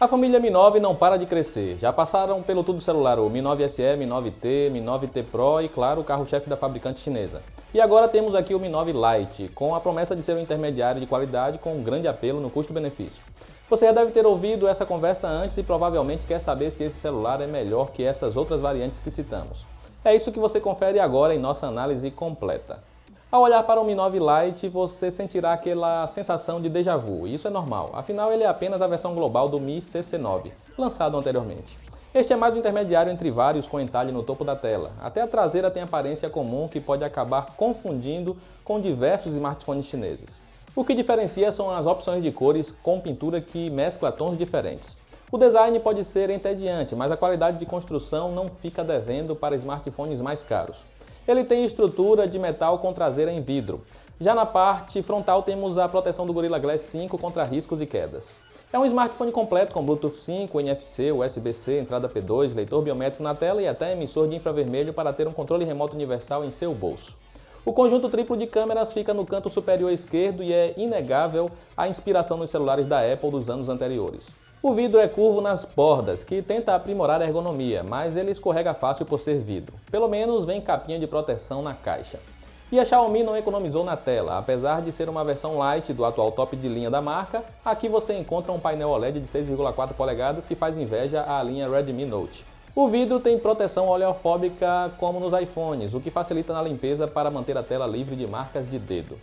A família Mi 9 não para de crescer. Já passaram pelo tudo celular o Mi 9 SE, Mi 9T, Mi 9T Pro e, claro, o carro-chefe da fabricante chinesa. E agora temos aqui o Mi 9 Lite, com a promessa de ser um intermediário de qualidade com um grande apelo no custo-benefício. Você já deve ter ouvido essa conversa antes e provavelmente quer saber se esse celular é melhor que essas outras variantes que citamos. É isso que você confere agora em nossa análise completa. Ao olhar para o Mi 9 Lite, você sentirá aquela sensação de déjà vu, e isso é normal, afinal ele é apenas a versão global do Mi CC9, lançado anteriormente. Este é mais um intermediário entre vários com entalhe no topo da tela, até a traseira tem aparência comum que pode acabar confundindo com diversos smartphones chineses. O que diferencia são as opções de cores com pintura que mescla tons diferentes. O design pode ser entediante, mas a qualidade de construção não fica devendo para smartphones mais caros. Ele tem estrutura de metal com traseira em vidro. Já na parte frontal temos a proteção do Gorilla Glass 5 contra riscos e quedas. É um smartphone completo com Bluetooth 5, NFC, USB-C, entrada P2, leitor biométrico na tela e até emissor de infravermelho para ter um controle remoto universal em seu bolso. O conjunto triplo de câmeras fica no canto superior esquerdo e é inegável a inspiração nos celulares da Apple dos anos anteriores. O vidro é curvo nas bordas, que tenta aprimorar a ergonomia, mas ele escorrega fácil por ser vidro. Pelo menos vem capinha de proteção na caixa. E a Xiaomi não economizou na tela, apesar de ser uma versão light do atual top de linha da marca, aqui você encontra um painel OLED de 6,4 polegadas que faz inveja à linha Redmi Note. O vidro tem proteção oleofóbica como nos iPhones, o que facilita na limpeza para manter a tela livre de marcas de dedo.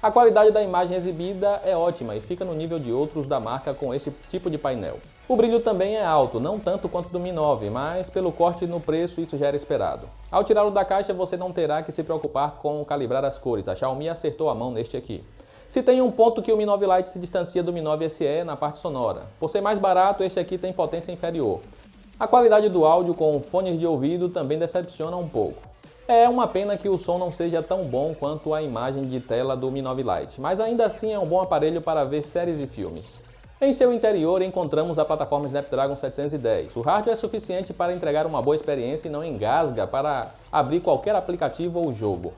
A qualidade da imagem exibida é ótima e fica no nível de outros da marca com esse tipo de painel. O brilho também é alto, não tanto quanto do Mi 9, mas pelo corte no preço isso já era esperado. Ao tirá-lo da caixa você não terá que se preocupar com calibrar as cores, a Xiaomi acertou a mão neste aqui. Se tem um ponto que o Mi 9 Lite se distancia do Mi 9 SE é na parte sonora. Por ser mais barato, este aqui tem potência inferior. A qualidade do áudio com fones de ouvido também decepciona um pouco. É uma pena que o som não seja tão bom quanto a imagem de tela do Mi 9 Lite, mas ainda assim é um bom aparelho para ver séries e filmes. Em seu interior encontramos a plataforma Snapdragon 710. O hardware é suficiente para entregar uma boa experiência e não engasga para abrir qualquer aplicativo ou jogo.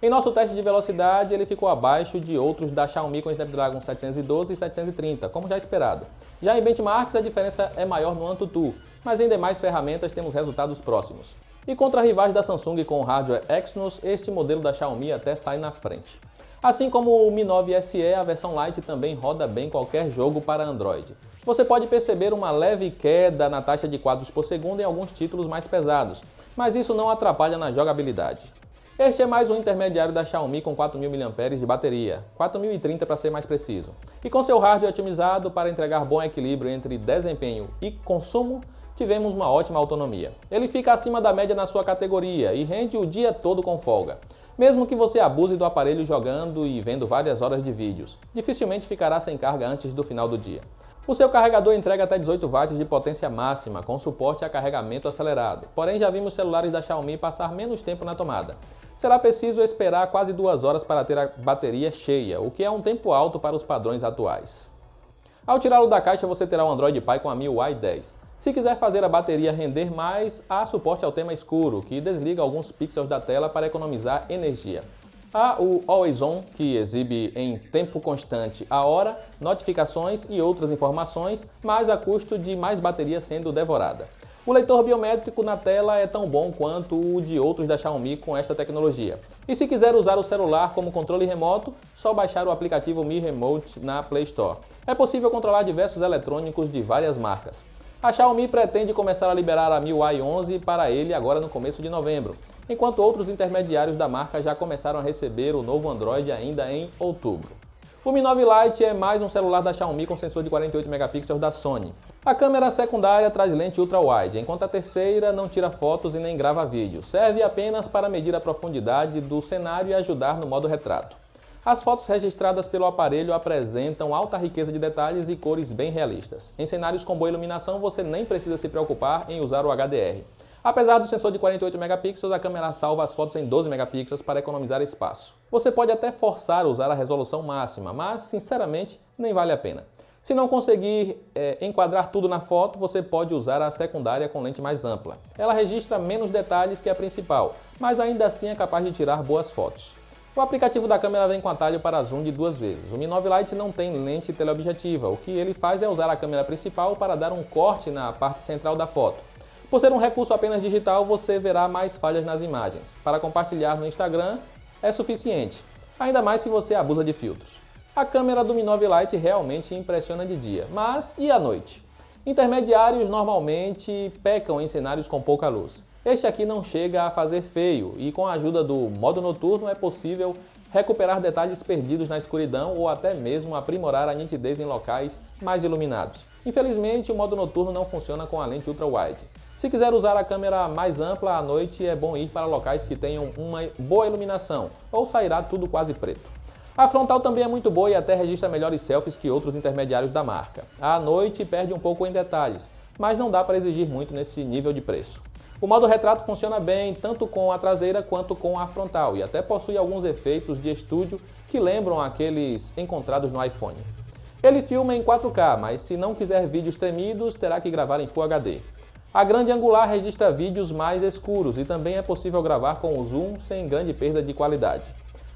Em nosso teste de velocidade ele ficou abaixo de outros da Xiaomi com Snapdragon 712 e 730, como já esperado. Já em benchmarks a diferença é maior no AnTuTu, mas em demais ferramentas temos resultados próximos. E contra rivais da Samsung com hardware Exynos, este modelo da Xiaomi até sai na frente. Assim como o Mi 9 SE, a versão Lite também roda bem qualquer jogo para Android. Você pode perceber uma leve queda na taxa de quadros por segundo em alguns títulos mais pesados, mas isso não atrapalha na jogabilidade. Este é mais um intermediário da Xiaomi com 4.000 mAh de bateria, 4.030 para ser mais preciso. E com seu hardware otimizado para entregar bom equilíbrio entre desempenho e consumo, tivemos uma ótima autonomia. Ele fica acima da média na sua categoria e rende o dia todo com folga. Mesmo que você abuse do aparelho jogando e vendo várias horas de vídeos, dificilmente ficará sem carga antes do final do dia. O seu carregador entrega até 18 watts de potência máxima, com suporte a carregamento acelerado. Porém, já vimos celulares da Xiaomi passar menos tempo na tomada. Será preciso esperar quase 2 horas para ter a bateria cheia, o que é um tempo alto para os padrões atuais. Ao tirá-lo da caixa, você terá o Android Pie com a MIUI 10. Se quiser fazer a bateria render mais, há suporte ao tema escuro, que desliga alguns pixels da tela para economizar energia. Há o Always On, que exibe em tempo constante a hora, notificações e outras informações, mas a custo de mais bateria sendo devorada. O leitor biométrico na tela é tão bom quanto o de outros da Xiaomi com esta tecnologia. E se quiser usar o celular como controle remoto, só baixar o aplicativo Mi Remote na Play Store. É possível controlar diversos eletrônicos de várias marcas. A Xiaomi pretende começar a liberar a MIUI 11 para ele agora no começo de novembro, enquanto outros intermediários da marca já começaram a receber o novo Android ainda em outubro. O Mi 9 Lite é mais um celular da Xiaomi com sensor de 48 megapixels da Sony. A câmera secundária traz lente ultra-wide, enquanto a terceira não tira fotos e nem grava vídeo. Serve apenas para medir a profundidade do cenário e ajudar no modo retrato. As fotos registradas pelo aparelho apresentam alta riqueza de detalhes e cores bem realistas. Em cenários com boa iluminação, você nem precisa se preocupar em usar o HDR. Apesar do sensor de 48 megapixels, a câmera salva as fotos em 12 megapixels para economizar espaço. Você pode até forçar a usar a resolução máxima, mas, sinceramente, nem vale a pena. Se não conseguir enquadrar tudo na foto, você pode usar a secundária com lente mais ampla. Ela registra menos detalhes que a principal, mas ainda assim é capaz de tirar boas fotos. O aplicativo da câmera vem com atalho para zoom de 2 vezes. O Mi 9 Lite não tem lente teleobjetiva, o que ele faz é usar a câmera principal para dar um corte na parte central da foto. Por ser um recurso apenas digital, você verá mais falhas nas imagens. Para compartilhar no Instagram é suficiente, ainda mais se você abusa de filtros. A câmera do Mi 9 Lite realmente impressiona de dia, mas e à noite? Intermediários normalmente pecam em cenários com pouca luz. Este aqui não chega a fazer feio e com a ajuda do modo noturno é possível recuperar detalhes perdidos na escuridão ou até mesmo aprimorar a nitidez em locais mais iluminados. Infelizmente, o modo noturno não funciona com a lente ultra-wide. Se quiser usar a câmera mais ampla à noite, é bom ir para locais que tenham uma boa iluminação ou sairá tudo quase preto. A frontal também é muito boa e até registra melhores selfies que outros intermediários da marca. À noite perde um pouco em detalhes, mas não dá para exigir muito nesse nível de preço. O modo retrato funciona bem tanto com a traseira quanto com a frontal e até possui alguns efeitos de estúdio que lembram aqueles encontrados no iPhone. Ele filma em 4K, mas se não quiser vídeos tremidos, terá que gravar em Full HD. A grande angular registra vídeos mais escuros e também é possível gravar com o zoom sem grande perda de qualidade.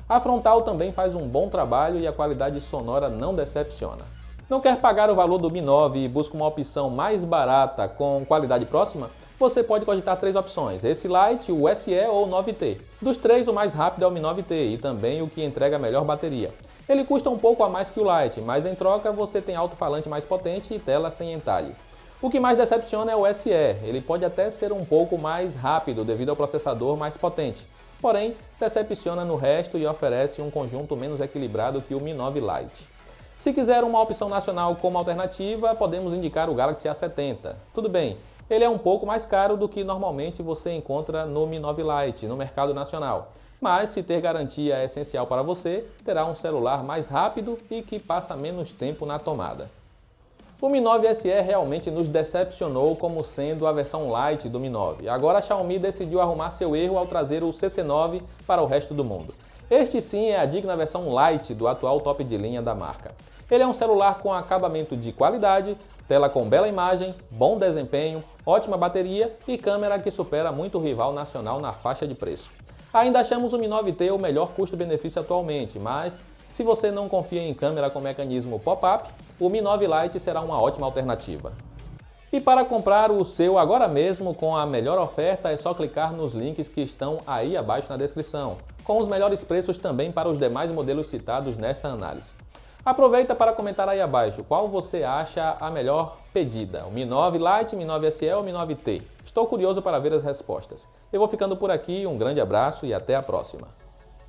A frontal também faz um bom trabalho e a qualidade sonora não decepciona. Não quer pagar o valor do Mi 9 e busca uma opção mais barata com qualidade próxima? Você pode cogitar 3 opções, esse Lite, o SE ou o 9T. Dos 3, o mais rápido é o Mi 9T e também o que entrega a melhor bateria. Ele custa um pouco a mais que o Lite, mas em troca você tem alto-falante mais potente e tela sem entalhe. O que mais decepciona é o SE, ele pode até ser um pouco mais rápido devido ao processador mais potente, porém decepciona no resto e oferece um conjunto menos equilibrado que o Mi 9 Lite. Se quiser uma opção nacional como alternativa, podemos indicar o Galaxy A70. Tudo bem, ele é um pouco mais caro do que normalmente você encontra no Mi 9 Lite no mercado nacional, mas se ter garantia é essencial para você, terá um celular mais rápido e que passa menos tempo na tomada. O Mi 9 SE realmente nos decepcionou como sendo a versão Lite do Mi 9. Agora a Xiaomi decidiu arrumar seu erro ao trazer o CC9 para o resto do mundo. Este sim é a digna versão Lite do atual top de linha da marca. Ele é um celular com acabamento de qualidade, tela com bela imagem, bom desempenho, ótima bateria e câmera que supera muito o rival nacional na faixa de preço. Ainda achamos o Mi 9T o melhor custo-benefício atualmente, mas se você não confia em câmera com mecanismo pop-up, o Mi 9 Lite será uma ótima alternativa. E para comprar o seu agora mesmo com a melhor oferta é só clicar nos links que estão aí abaixo na descrição, com os melhores preços também para os demais modelos citados nesta análise. Aproveita para comentar aí abaixo qual você acha a melhor pedida, o Mi 9 Lite, Mi 9 SE ou Mi 9T. Estou curioso para ver as respostas. Eu vou ficando por aqui, um grande abraço e até a próxima.